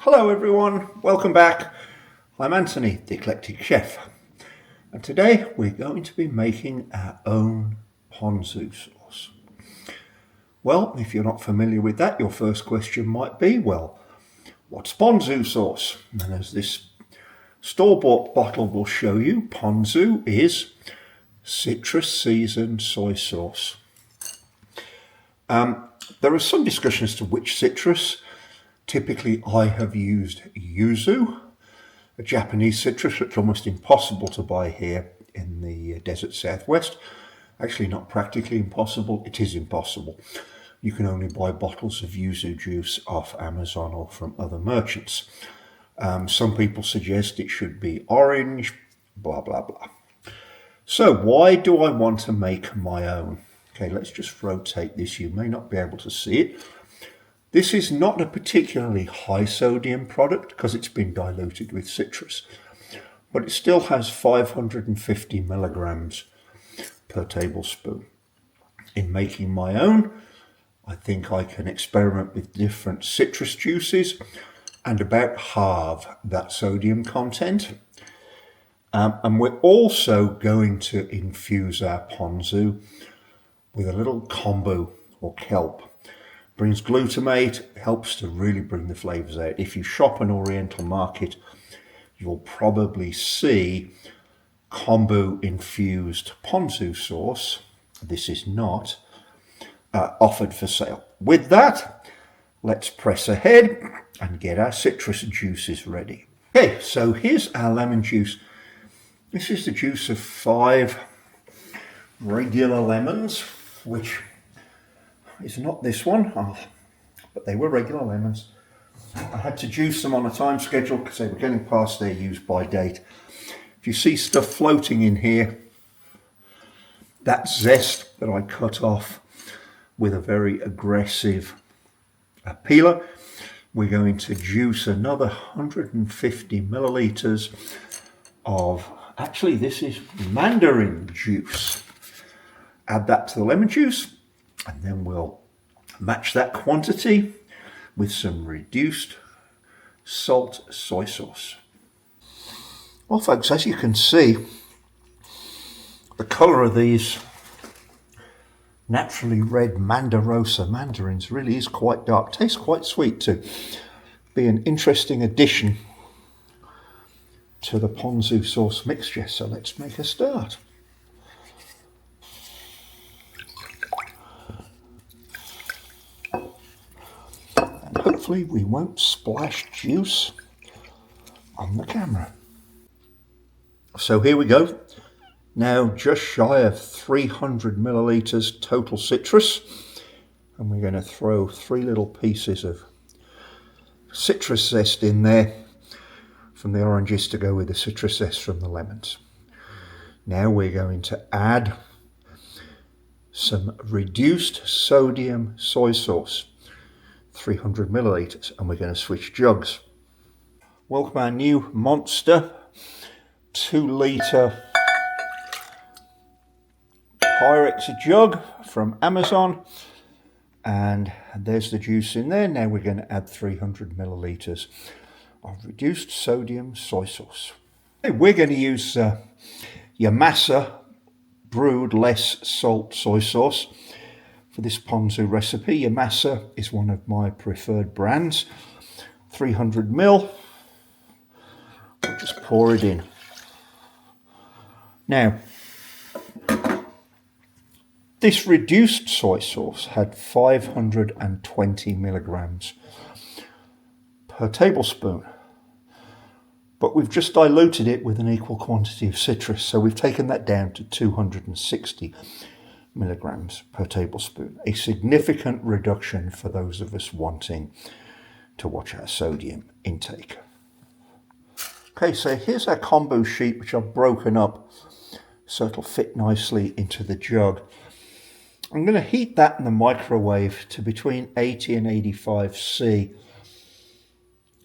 Hello everyone, welcome back. I'm Anthony the Eclectic Chef, and today we're going to be making our own ponzu sauce. Well, if you're not familiar with that, your first question might be, well, what's ponzu sauce? And as this store-bought bottle will show you, ponzu is citrus seasoned soy sauce. There is some discussion as to which citrus. Typically, I have used yuzu, a Japanese citrus that's almost impossible to buy here in the desert southwest. Actually, not practically impossible, it is impossible. You can only buy bottles of yuzu juice off Amazon or from other merchants. Some people suggest it should be orange, blah, blah, blah. So why do I want to make my own? Okay, let's just rotate this. You may not be able to see it. This is not a particularly high sodium product because it's been diluted with citrus, but it still has 550 milligrams per tablespoon. In making my own, I think I can experiment with different citrus juices and about halve that sodium content. And we're also going to infuse our ponzu with a little kombu or kelp. Brings glutamate, helps to really bring the flavors out. If you shop an Oriental market, you'll probably see kombu infused ponzu sauce. This is not offered for sale. With that, let's press ahead and get our citrus juices ready. Okay, so here's our lemon juice. This is the juice of 5 regular lemons, which is not this one, but they were regular lemons. I had to juice them on a time schedule because they were getting past their use by date. If you see stuff floating in here, that's zest that I cut off with a very aggressive peeler. We're going to juice another 150 milliliters of, actually this is mandarin juice. Add that to the lemon juice. And then we'll match that quantity with some reduced salt soy sauce. Well, folks, as you can see, the colour of these naturally red Mandarosa mandarins really is quite dark. Tastes quite sweet too. Be an interesting addition to the ponzu sauce mixture. So let's make a start. Hopefully we won't splash juice on the camera. So here we go. Now just shy of 300 milliliters total citrus. And we're going to throw 3 little pieces of citrus zest in there from the oranges to go with the citrus zest from the lemons. Now we're going to add some reduced sodium soy sauce. 300 milliliters, and we're going to switch jugs. Welcome our new monster 2-litre Pyrex jug from Amazon, and there's the juice in there. Now we're going to add 300 milliliters of reduced sodium soy sauce. We're going to use Yamasa brewed less salt soy sauce. For this ponzu recipe. Yamasa is one of my preferred brands. 300 ml. We'll just pour it in. Now, this reduced soy sauce had 520 milligrams per tablespoon. But we've just diluted it with an equal quantity of citrus, so we've taken that down to 260 milligrams per tablespoon, a significant reduction for those of us wanting to watch our sodium intake. Okay, so here's our kombu sheet, which I've broken up so it'll fit nicely into the jug. I'm going to heat that in the microwave to between 80 and 85 C,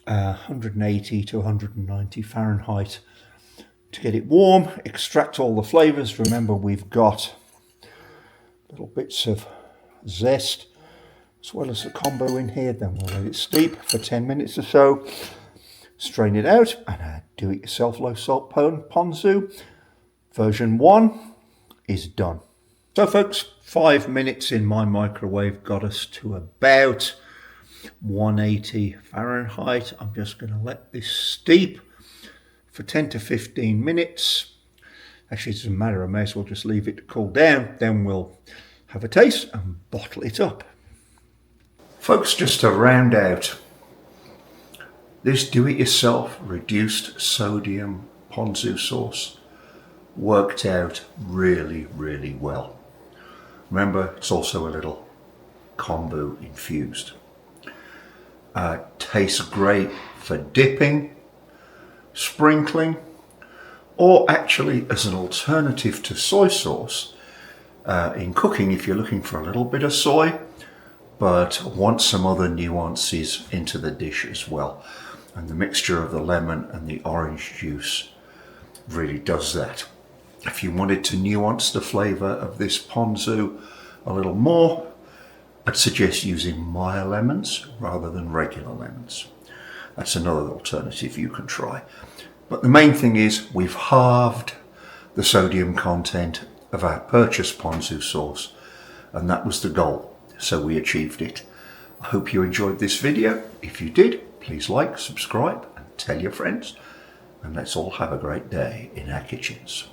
180 to 190 Fahrenheit to get it warm, extract all the flavors. Remember, we've got little bits of zest, as well as the combo in here. Then we'll let it steep for 10 minutes or so. Strain it out and add do-it-yourself low-salt ponzu. Version 1 is done. So folks, 5 minutes in my microwave got us to about 180 Fahrenheit. I'm just going to let this steep for 10 to 15 minutes. Actually, it doesn't matter, I may as well just leave it to cool down. Then we'll have a taste and bottle it up. Folks, just to round out, this do-it-yourself reduced sodium ponzu sauce worked out really, really well. Remember, it's also a little kombu infused. Tastes great for dipping, sprinkling, or actually as an alternative to soy sauce in cooking if you're looking for a little bit of soy but want some other nuances into the dish as well. And the mixture of the lemon and the orange juice really does that. If you wanted to nuance the flavour of this ponzu a little more, I'd suggest using Meyer lemons rather than regular lemons. That's another alternative you can try. But the main thing is we've halved the sodium content of our purchased ponzu sauce, and that was the goal, so we achieved it. I hope you enjoyed this video. If you did, please like, subscribe and tell your friends, and let's all have a great day in our kitchens.